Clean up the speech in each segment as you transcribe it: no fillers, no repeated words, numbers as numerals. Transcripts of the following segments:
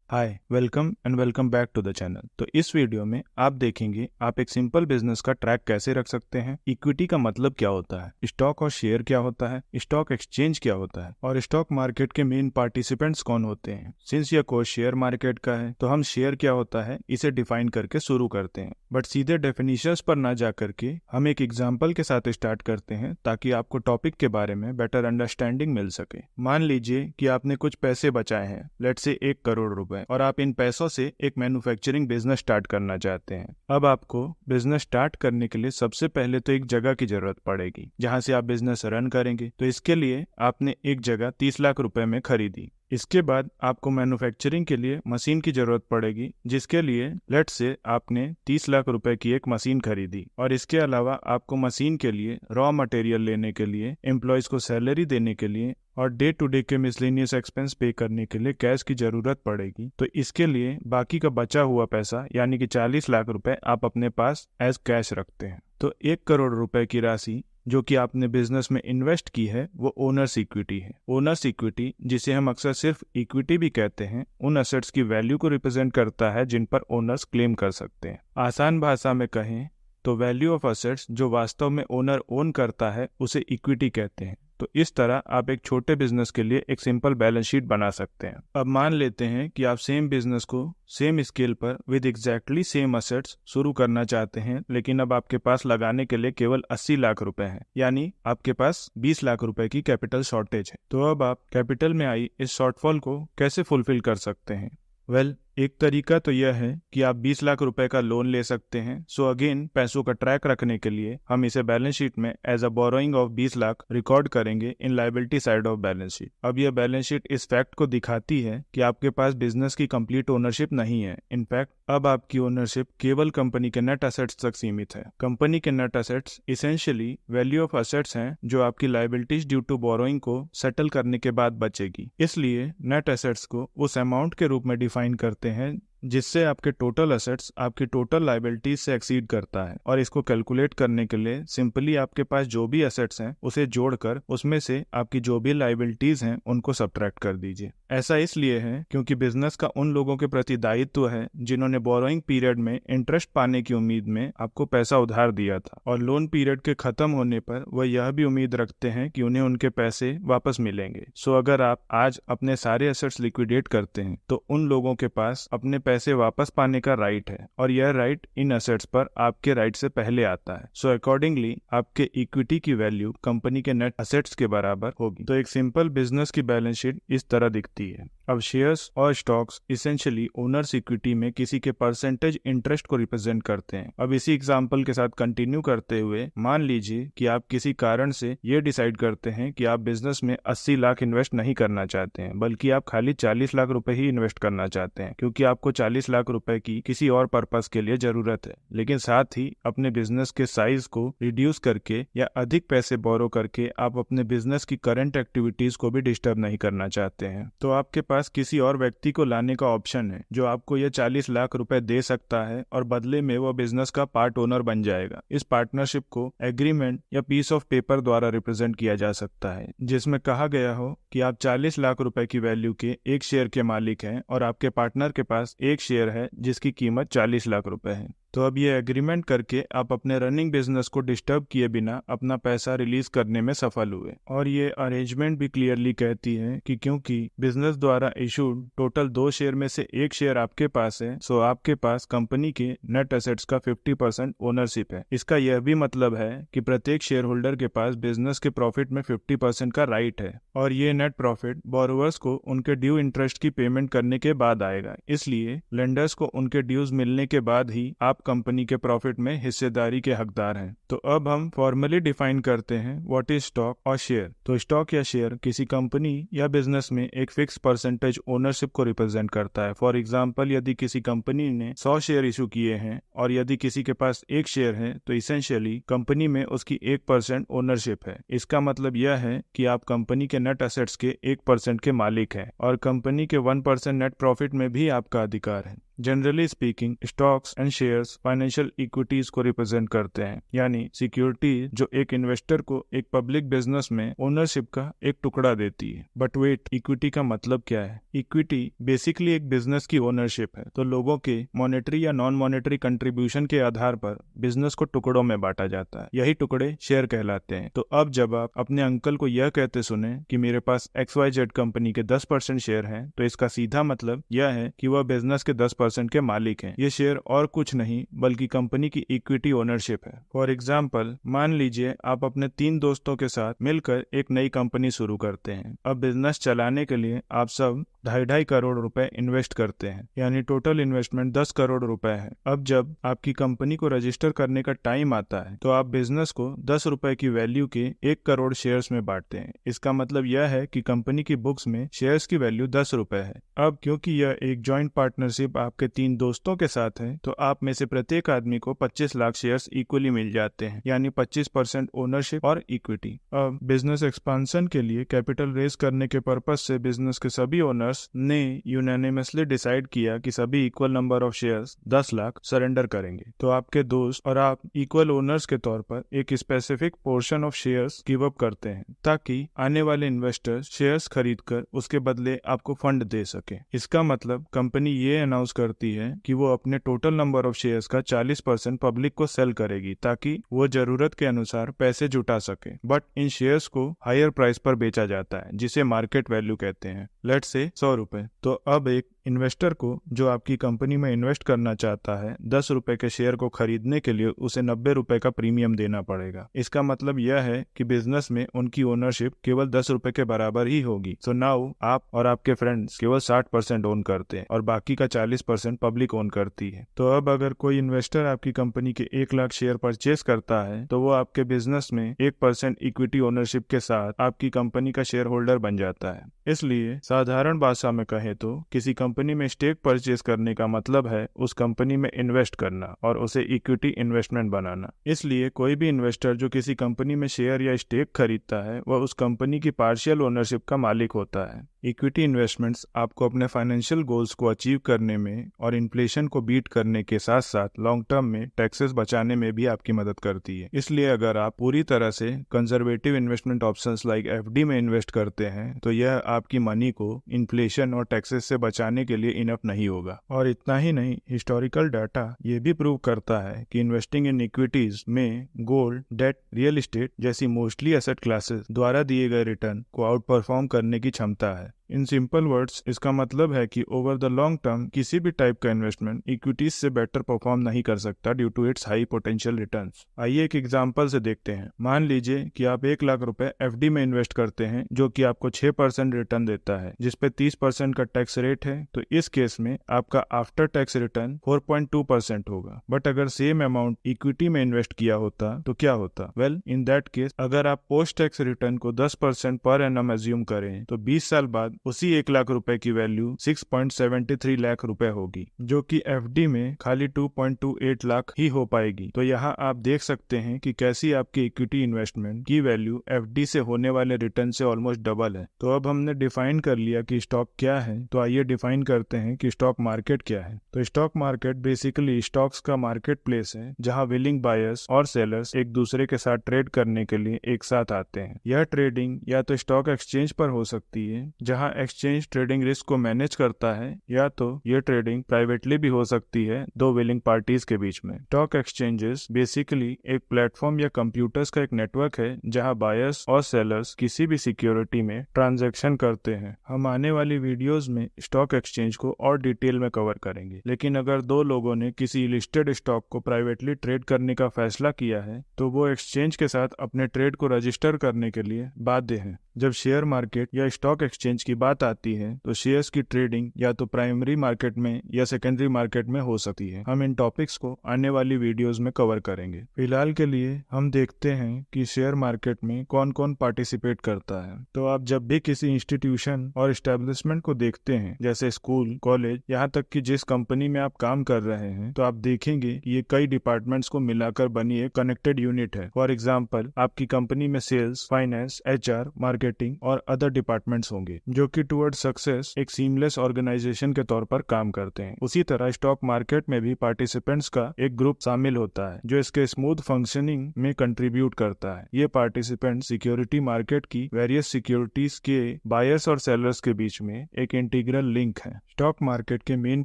Hi welcome and welcome back to the channel. तो इस video में आप देखेंगे आप एक सिंपल बिजनेस का ट्रैक कैसे रख सकते हैं, इक्विटी का मतलब क्या होता है, स्टॉक और शेयर क्या होता है, स्टॉक एक्सचेंज क्या होता है और स्टॉक मार्केट के मेन पार्टिसिपेंट्स कौन होते हैं। सिंस यह कोर्स शेयर मार्केट का है तो हम शेयर क्या होता है इसे डिफाइन करके शुरू करते हैं, बट सीधे डेफिनेशंस पर ना जा करके हम एक एग्जाम्पल के साथ स्टार्ट करते हैं ताकि आपको टॉपिक के बारे में बेटर अंडरस्टैंडिंग मिल सके। मान लीजिए कि आपने कुछ पैसे बचाए हैं, लेट्स से 1 करोड़ रुपए, और आप इन पैसों से एक मैन्युफैक्चरिंग बिजनेस स्टार्ट करना चाहते हैं। अब आपको बिजनेस स्टार्ट करने के लिए सबसे पहले तो एक जगह की जरूरत पड़ेगी जहां से आप बिजनेस रन करेंगे। तो इसके लिए आपने एक जगह 30 लाख रुपए में खरीदी। इसके बाद आपको मैन्युफैक्चरिंग के लिए मशीन की जरूरत पड़ेगी, जिसके लिए लेट्स से आपने 30 लाख रुपए की एक मशीन खरीदी। और इसके अलावा आपको मशीन के लिए रॉ मटेरियल लेने के लिए, एम्प्लॉयज को सैलरी देने के लिए और डे टू डे के मिसलेनियस एक्सपेंस पे करने के लिए कैश की जरूरत पड़ेगी। तो इसके लिए बाकी का बचा हुआ पैसा यानी कि 40 लाख रुपए आप अपने पास एज कैश रखते हैं। तो 1 करोड़ रुपए की राशि जो कि आपने बिजनेस में इन्वेस्ट की है वो ओनर्स इक्विटी है। ओनर्स इक्विटी, जिसे हम अक्सर सिर्फ इक्विटी भी कहते हैं, उन असेट्स की वैल्यू को रिप्रेजेंट करता है जिन पर ओनर्स क्लेम कर सकते हैं। आसान भाषा में कहें तो वैल्यू ऑफ असेट्स जो वास्तव में ओनर ओन करता है उसे इक्विटी कहते हैं। तो इस तरह आप एक छोटे बिजनेस के लिए एक सिंपल बैलेंस शीट बना सकते हैं। अब मान लेते हैं कि आप सेम बिजनेस को सेम स्केल पर विद एग्जैक्टली सेम असेट्स शुरू करना चाहते हैं, लेकिन अब आपके पास लगाने के लिए केवल 80 लाख रुपए हैं, यानी आपके पास 20 लाख रुपए की कैपिटल शॉर्टेज है। तो अब आप कैपिटल में आई इस शॉर्टफॉल को कैसे फुलफिल कर सकते हैं? वेल, एक तरीका तो यह है कि आप 20 लाख रुपए का लोन ले सकते हैं। सो अगेन पैसों का ट्रैक रखने के लिए हम इसे बैलेंस शीट में as a borrowing of 20 lakh record करेंगे in liability side of balance sheet. अब यह बैलेंस शीट इस फैक्ट को दिखाती है कि आपके पास बिजनेस की कंप्लीट ओनरशिप नहीं है। इनफैक्ट अब आपकी ओनरशिप केवल कंपनी के नेट असेट्स तक सीमित है। कंपनी के net assets essentially value of assets हैं जो आपकी लायबिलिटीज ड्यू टू बोरोइंग को सेटल करने के बाद बचेगी। इसलिए नेट असेट्स को उस अमाउंट के रूप में डिफाइन करते हैं जिससे आपके टोटल असेट्स आपकी टोटल लायबिलिटीज से एक्सीड करता है। और इसको कैलकुलेट करने के लिए सिंपली आपके पास जो भी असेट्स हैं उसे जोड़कर उसमें से आपकी जो भी लायबिलिटीज हैं उनको सब्ट्रैक्ट कर दीजिए। ऐसा इसलिए है क्योंकि बिजनेस का उन लोगों के प्रति दायित्व है जिन्होंने बोरोइंग पीरियड में इंटरेस्ट पाने की उम्मीद में आपको पैसा उधार दिया था, और लोन पीरियड के खत्म होने पर वह यह भी उम्मीद रखते हैं कि उन्हें उनके पैसे वापस मिलेंगे। सो अगर आप आज अपने सारे असेट्स लिक्विडेट करते हैं तो उन लोगों के पास अपने पैसे वापस पाने का राइट है, और यह राइट इन असेट्स पर आपके राइट से पहले आता है। सो अकॉर्डिंगली आपके इक्विटी की वैल्यू कंपनी के नेट असेट्स के बराबर होगी। तो एक सिंपल बिजनेस की बैलेंस शीट इस तरह दिखती है। अब शेयर्स और स्टॉक्स इसेंशियली ओनर्स इक्विटी में किसी के परसेंटेज इंटरेस्ट को रिप्रेजेंट करते हैं। अब इसी एग्जांपल के साथ कंटिन्यू करते हुए मान लीजिए कि आप किसी कारण से ये डिसाइड करते हैं कि आप बिजनेस में 80 लाख इन्वेस्ट नहीं करना चाहते हैं, बल्कि आप खाली 40 लाख रुपए ही इन्वेस्ट करना चाहते हैं, क्योंकि आपको 40 लाख रुपए की किसी और पर्पस के लिए जरूरत है। लेकिन साथ ही अपने बिजनेस के साइज को रिड्यूस करके या अधिक पैसे बोरो करके आप अपने बिजनेस की करंट एक्टिविटीज को भी डिस्टर्ब नहीं करना चाहते हैं। तो आपके पास किसी और व्यक्ति को लाने का ऑप्शन है जो आपको यह 40 लाख रुपए दे सकता है और बदले में वो बिजनेस का पार्ट ओनर बन जाएगा। इस पार्टनरशिप को एग्रीमेंट या पीस ऑफ पेपर द्वारा रिप्रेजेंट किया जा सकता है, जिसमें कहा गया हो कि आप 40 लाख रुपए की वैल्यू के एक शेयर के मालिक हैं और आपके पार्टनर के पास एक शेयर है जिसकी कीमत 40 लाख रुपए है। तो अब ये एग्रीमेंट करके आप अपने रनिंग बिजनेस को डिस्टर्ब किए बिना अपना पैसा रिलीज करने में सफल हुए। और ये अरेंजमेंट भी क्लियरली कहती है कि क्योंकि बिजनेस द्वारा इशूड टोटल 2 शेयर में से एक शेयर आपके पास है, सो आपके पास कंपनी के नेट एसेट्स का 50% ओनरशिप है। इसका यह भी मतलब है कि प्रत्येक शेयर होल्डर के पास बिजनेस के प्रॉफिट में 50% का राइट है, और ये नेट प्रॉफिट बोरोवर्स को उनके ड्यू इंटरेस्ट की पेमेंट करने के बाद आएगा। इसलिए लेंडर्स को उनके ड्यूज मिलने के बाद ही आप कंपनी के प्रॉफिट में हिस्सेदारी के हकदार हैं। तो अब हम फॉर्मली डिफाइन करते हैं व्हाट इज स्टॉक और शेयर। तो स्टॉक या शेयर किसी कंपनी या बिजनेस में एक फिक्स परसेंटेज ओनरशिप को रिप्रेजेंट करता है। फॉर एग्जांपल, यदि किसी कंपनी ने 100 शेयर इशू किए हैं और यदि किसी के पास एक शेयर है तो इसेंशियली कंपनी में उसकी 1% ओनरशिप है। इसका मतलब यह है कि आप कंपनी के नेट असेट्स के 1% के मालिक हैं और कंपनी के 1% नेट प्रॉफिट में भी आपका अधिकार है। Generally speaking stocks and shares financial equities को रिप्रेजेंट करते हैं, यानी सिक्योरिटी जो एक इन्वेस्टर को एक पब्लिक बिजनेस में ओनरशिप का एक टुकड़ा देती है। बट वेट, इक्विटी का मतलब क्या है? इक्विटी बेसिकली एक बिजनेस की ओनरशिप है, तो लोगों के मॉनेटरी या नॉन मॉनेटरी कंट्रीब्यूशन के आधार पर बिजनेस को टुकड़ों में बांटा जाता है। यही टुकड़े शेयर कहलाते हैं। तो अब जब आप अपने अंकल को यह कहते सुने कि मेरे पास XYZ कंपनी के 10% शेयर हैं, तो इसका सीधा मतलब यह है कि वह बिजनेस के 10% के मालिक हैं। ये शेयर और कुछ नहीं बल्कि कंपनी की इक्विटी ओनरशिप है। फॉर एग्जाम्पल, मान लीजिए आप अपने 3 दोस्तों के साथ मिलकर एक नई कंपनी शुरू करते हैं। अब बिजनेस चलाने के लिए आप सब 2.5 करोड़ रुपए इन्वेस्ट करते हैं, यानी टोटल इन्वेस्टमेंट 10 करोड़ रुपए है। अब जब आपकी कंपनी को रजिस्टर करने का टाइम आता है, तो आप बिजनेस को 10 रुपए की वैल्यू के 1 करोड़ शेयर्स में बांटते हैं। इसका मतलब यह है कि कंपनी की बुक्स में शेयर्स की वैल्यू 10 रुपए है। अब क्योंकि यह एक जॉइंट पार्टनरशिप आपके 3 दोस्तों के साथ है, तो आप में से प्रत्येक आदमी को 25 लाख शेयर्स इक्वली मिल जाते हैं, यानी 25% ओनरशिप और इक्विटी। अब बिजनेस एक्सपांशन के लिए कैपिटल रेज करने के पर्पज से बिजनेस के सभी ओनर्स ने यूनानिमसली डिसाइड किया कि सभी equal number of shares 10 lakh surrender करेंगे। तो आपके दोस्त और आप इक्वल ओनर्स के तौर पर एक specific portion of shares give up करते हैं, ताकि आने वाले इन्वेस्टर्स शेयर्स खरीदकर उसके बदले आपको फंड दे सके। इसका मतलब कंपनी ये अनाउंस करती है कि वो अपने टोटल नंबर ऑफ शेयर्स का 40% पब्लिक को सेल करेगी, ताकि वो जरूरत के अनुसार पैसे जुटा सके। बट इन शेयर्स को हायर प्राइस पर बेचा जाता है, जिसे मार्केट वैल्यू कहते हैं, लेट्स से 100 रुपए। तो अब एक इन्वेस्टर को जो आपकी कंपनी में इन्वेस्ट करना चाहता है, 10 रुपए के शेयर को खरीदने के लिए उसे 90 रुपए का प्रीमियम देना पड़ेगा। इसका मतलब यह है कि बिजनेस में उनकी ओनरशिप केवल 10 रुपए के बराबर ही होगी। सो नाउ आप और आपके फ्रेंड्स केवल 60% ओन करते हैं और बाकी का 40% पब्लिक ओन करती है। तो अब अगर कोई इन्वेस्टर आपकी कंपनी के 1 लाख शेयर परचेज करता है, तो वो आपके बिजनेस में 1% इक्विटी ओनरशिप के साथ आपकी कंपनी का शेयर होल्डर बन जाता है। इसलिए साधारण भाषा में कहें तो किसी कंपनी में स्टेक परचेज करने का मतलब है उस कंपनी में इन्वेस्ट करना और उसे इक्विटी इन्वेस्टमेंट बनाना। इसलिए कोई भी इन्वेस्टर जो किसी कंपनी में शेयर या स्टेक खरीदता है, वह उस कंपनी की पार्शियल ओनरशिप का मालिक होता है। इक्विटी इन्वेस्टमेंट्स आपको अपने फाइनेंशियल गोल्स को अचीव करने में और इन्फ्लेशन को बीट करने के साथ साथ लॉन्ग टर्म में टैक्सेस बचाने में भी आपकी मदद करती है। इसलिए अगर आप पूरी तरह से conservative investment options like FD में इन्वेस्ट करते हैं, तो यह आपकी मनी को इन्फ्लेशन और टैक्सेस से बचाने के लिए इनफ नहीं होगा। और इतना ही नहीं, हिस्टोरिकल डाटा ये भी प्रूव करता है कि इन्वेस्टिंग इन इक्विटीज में गोल्ड, डेट, रियल एस्टेट जैसी मोस्टली एसेट क्लासेस द्वारा दिए गए रिटर्न को आउट परफॉर्म करने की क्षमता है। इन सिंपल वर्ड्स, इसका मतलब है कि ओवर द लॉन्ग टर्म किसी भी टाइप का इन्वेस्टमेंट इक्विटीज से बेटर परफॉर्म नहीं कर सकता due to its high potential returns. आइए एक एग्जांपल से देखते हैं। मान लीजिए कि आप 1 लाख रुपए FD में इन्वेस्ट करते हैं, जो कि आपको 6% रिटर्न देता है, जिसपे 30% का टैक्स रेट है। तो इस केस में आपका आफ्टर टैक्स रिटर्न 4.2% होगा। बट अगर सेम अमाउंट इक्विटी में इन्वेस्ट किया होता तो क्या होता? वेल, इन दैट केस अगर आप पोस्ट टैक्स रिटर्न को 10% पर एनम एज्यूम करें, तो 20 साल बाद उसी 1 लाख रुपए की वैल्यू 6.73 लाख रुपए होगी, जो कि FD में खाली 2.28 लाख ही हो पाएगी। तो यहाँ आप देख सकते हैं कि कैसी आपकी इक्विटी इन्वेस्टमेंट की वैल्यू FD से होने वाले रिटर्न से ऑलमोस्ट डबल है। तो अब हमने डिफाइन कर लिया कि स्टॉक क्या है, तो आइए डिफाइन करते हैं कि स्टॉक मार्केट क्या है। तो स्टॉक मार्केट बेसिकली स्टॉक्स का मार्केट प्लेस है, जहाँ विलिंग बायर्स और सेलर्स एक दूसरे के साथ ट्रेड करने के लिए एक साथ आते हैं। यह ट्रेडिंग या तो स्टॉक एक्सचेंज पर हो सकती है, जहाँ एक्सचेंज ट्रेडिंग रिस्क को मैनेज करता है, या तो ये ट्रेडिंग प्राइवेटली भी हो सकती है दो विलिंग पार्टीज के बीच में। स्टॉक एक्सचेंजेस बेसिकली एक प्लेटफॉर्म या कंप्यूटर्स का एक नेटवर्क है, जहां बायर्स और सेलर्स किसी भी सिक्योरिटी में ट्रांजैक्शन करते हैं। हम आने वाली वीडियोस में स्टॉक एक्सचेंज को और डिटेल में कवर करेंगे। लेकिन अगर दो लोगों ने किसी लिस्टेड स्टॉक को प्राइवेटली ट्रेड करने का फैसला किया है, तो वो एक्सचेंज के साथ अपने ट्रेड को रजिस्टर करने के लिए बाध्य हैं। जब शेयर मार्केट या स्टॉक एक्सचेंज की बात आती है, तो शेयर्स की ट्रेडिंग या तो प्राइमरी मार्केट में या सेकेंडरी मार्केट में हो सकती है। हम इन टॉपिक्स को आने वाली वीडियोस में कवर करेंगे। फिलहाल के लिए हम देखते हैं कि शेयर मार्केट में कौन कौन पार्टिसिपेट करता है। तो आप जब भी किसी इंस्टीट्यूशन और एस्टेब्लिशमेंट को देखते हैं, जैसे स्कूल, कॉलेज, यहाँ तक कि जिस कंपनी में आप काम कर रहे हैं, तो आप देखेंगे कि ये कई डिपार्टमेंट्स को मिलाकर बनी एक कनेक्टेड यूनिट है। फॉर एग्जाम्पल, आपकी कंपनी में सेल्स, फाइनेंस, HR, मार्केटिंग और अदर डिपार्टमेंट्स होंगे, जो कि टुवर्ड सक्सेस एक सीमलेस ऑर्गेनाइजेशन के तौर पर काम करते हैं। उसी तरह स्टॉक मार्केट में भी पार्टिसिपेंट्स का एक ग्रुप शामिल होता है जो इसके स्मूथ फंक्शनिंग में कंट्रीब्यूट करता है। ये पार्टिसिपेंट सिक्योरिटी मार्केट की वेरियस सिक्योरिटीज के बायर्स और सेलर्स के बीच में एक इंटीग्रल लिंक है। स्टॉक मार्केट के मेन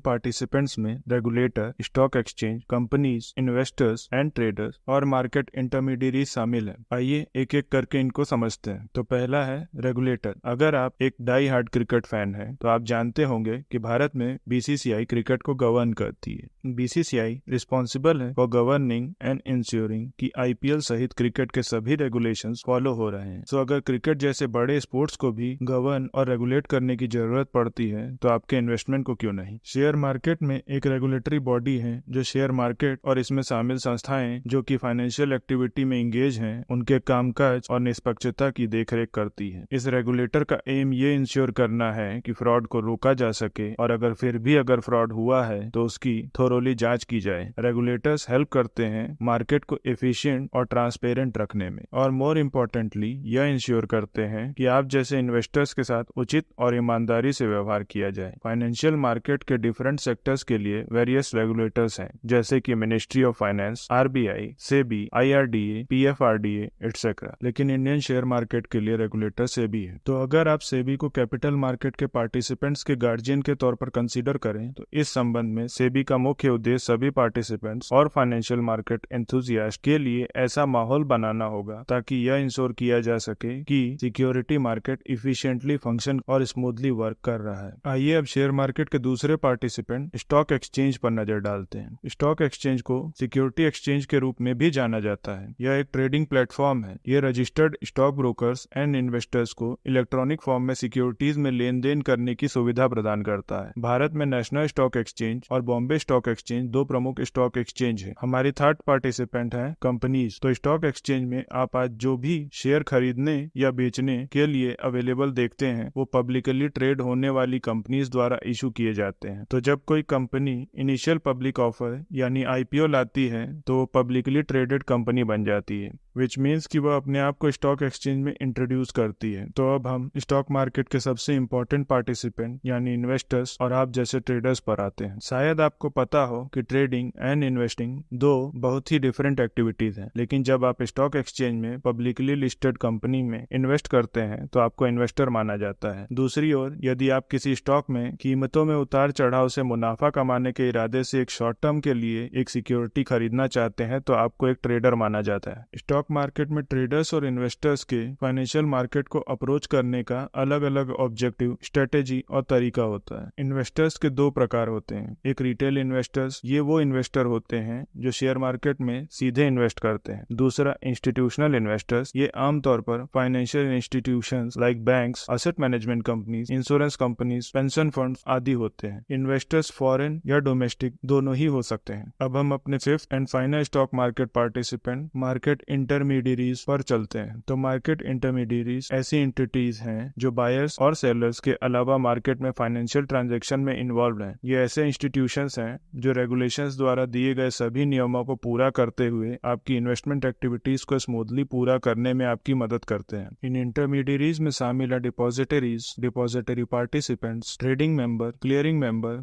पार्टिसिपेंट्स में regulator, stock exchange, companies, investors and traders और मार्केट इंटरमीडियरी शामिल है। आइए एक एक करके इनको समझते हैं। तो पहला है रेगुलेटर। अगर आप एक डाई हार्ड क्रिकेट फैन हैं तो आप जानते होंगे कि भारत में बीसीसीआई क्रिकेट को गवर्न करती है। बीसीसीआई रिस्पॉन्सिबल है फॉर गवर्निंग एंड इंश्योरिंग कि आईपीएल सहित क्रिकेट के सभी रेगुलेशंस फॉलो हो रहे हैं। सो अगर क्रिकेट जैसे बड़े स्पोर्ट्स को भी गवर्न और रेगुलेट करने की जरूरत पड़ती है तो आपके इन्वेस्टमेंट को क्यों नहीं। शेयर मार्केट में एक रेगुलेटरी बॉडी है जो शेयर मार्केट और इसमें शामिल संस्थाएं जो कि फाइनेंशियल एक्टिविटी में इंगेज हैं उनके कामकाज और निष्पक्षता की देखरेख करती है। इस रेगुलेटर का एम ये इंश्योर करना है कि फ्रॉड को रोका जा सके और अगर फ्रॉड हुआ है तो उसकी थोरोली जांच की जाए। रेगुलेटर्स हेल्प करते हैं मार्केट को एफिशिएंट और ट्रांसपेरेंट रखने में और मोर इम्पोर्टेंटली यह इंश्योर करते हैं कि आप जैसे इन्वेस्टर्स के साथ उचित और ईमानदारी से व्यवहार किया जाए। फाइनेंशियल मार्केट के डिफरेंट सेक्टर्स के लिए वेरियस रेगुलेटर्स हैं जैसे कि ministry of finance, RBI, SEBI, IRDA, PFRDA etcetera. लेकिन इंडियन शेयर मार्केट के लिए रेगुलेटर सेबी है। तो अगर आप सेबी को कैपिटल मार्केट के पार्टिसिपेंट्स के गार्जियन के तौर पर कंसीडर करें तो इस संबंध में सेबी का मुख्य उद्देश्य सभी पार्टिसिपेंट्स और फाइनेंशियल मार्केट एंथुजियास्ट के लिए ऐसा माहौल बनाना होगा ताकि यह इंश्योर किया जा सके कि सिक्योरिटी मार्केट इफिशिएंटली फंक्शन और स्मूथली वर्क कर रहा है। आइए अब शेयर मार्केट के दूसरे पार्टिसिपेंट स्टॉक एक्सचेंज पर नजर डालते हैं। स्टॉक एक्सचेंज को सिक्योरिटी एक्सचेंज के रूप में भी जाना जाता है। यह एक ट्रेडिंग प्लेटफॉर्म है। यह registered stock brokers and investors को इलेक्ट्रॉनिक फॉर्म में सिक्योरिटीज में लेन देन करने की सुविधा प्रदान करता है। भारत में नेशनल स्टॉक एक्सचेंज और बॉम्बे स्टॉक एक्सचेंज दो प्रमुख स्टॉक एक्सचेंज है। हमारी थर्ड पार्टिसिपेंट है कंपनीज। तो स्टॉक एक्सचेंज में आप आज जो भी शेयर खरीदने या बेचने के लिए अवेलेबल देखते हैं वो पब्लिकली ट्रेड होने वाली कंपनीज द्वारा इशू किए जाते हैं। तो जब कोई कंपनी इनिशियल पब्लिक ऑफर यानी आईपीओ लाती है तो वो पब्लिकली ट्रेडेड कंपनी बन जाती है, विच मीन्स कि वह अपने आप को स्टॉक एक्सचेंज में इंट्रोड्यूस करती है। तो अब हम स्टॉक मार्केट के सबसे इम्पोर्टेंट पार्टिसिपेंट यानी इन्वेस्टर्स और आप जैसे ट्रेडर्स पर आते हैं। शायद आपको पता हो कि ट्रेडिंग एंड इन्वेस्टिंग दो बहुत ही डिफरेंट एक्टिविटीज हैं, लेकिन जब आप स्टॉक एक्सचेंज में पब्लिकली लिस्टेड कंपनी में इन्वेस्ट करते हैं तो आपको इन्वेस्टर माना जाता है। दूसरी ओर यदि आप किसी स्टॉक में कीमतों में उतार चढ़ाव से मुनाफा कमाने के इरादे से एक शॉर्ट टर्म के लिए एक सिक्योरिटी खरीदना चाहते हैं तो आपको एक ट्रेडर माना जाता है। स्टॉक मार्केट में ट्रेडर्स और इन्वेस्टर्स के फाइनेंशियल मार्केट को अप्रोच करने का अलग अलग ऑब्जेक्टिव, स्ट्रेटेजी और तरीका होता है। इन्वेस्टर्स के दो प्रकार होते हैं। एक रिटेल इन्वेस्टर्स, ये वो इन्वेस्टर होते हैं जो शेयर मार्केट में सीधे इन्वेस्ट करते हैं। दूसरा इंस्टीट्यूशनल इन्वेस्टर्स, ये आमतौर पर financial institutions like banks, asset management companies, insurance companies, pension funds आदि होते हैं। इन्वेस्टर्स फॉरेन या डोमेस्टिक दोनों ही हो सकते हैं। अब हम अपने fifth and final stock market participant market intermediaries पर चलते हैं। तो मार्केट इंटरमीडियरीज ऐसी एंटिटीज हैं जो बायर्स और सेलर्स के अलावा मार्केट में फाइनेंशियल ट्रांजैक्शन में इन्वॉल्व हैं। ये ऐसे इंस्टीट्यूशंस हैं जो रेगुलेशंस द्वारा दिए गए सभी नियमों को पूरा करते हुए आपकी इन्वेस्टमेंट एक्टिविटीज को स्मूथली पूरा करने में आपकी मदद करते हैं। इन इंटरमीडियरीज में शामिल है depositories, depository participants, trading member,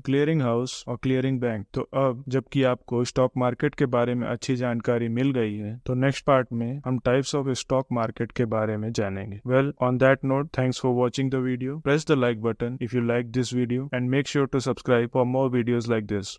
clearing house और क्लियरिंग बैंक। तो अब जबकि आपको स्टॉक मार्केट के बारे में अच्छी जानकारी मिल गई है तो नेक्स्ट पार्ट में हम टाइप्स ऑफ स्टॉक मार्केट के बारे में जानेंगे। Well, on that note, thanks for watching the video. Press the like button if you like this video and make sure to subscribe for more videos like this.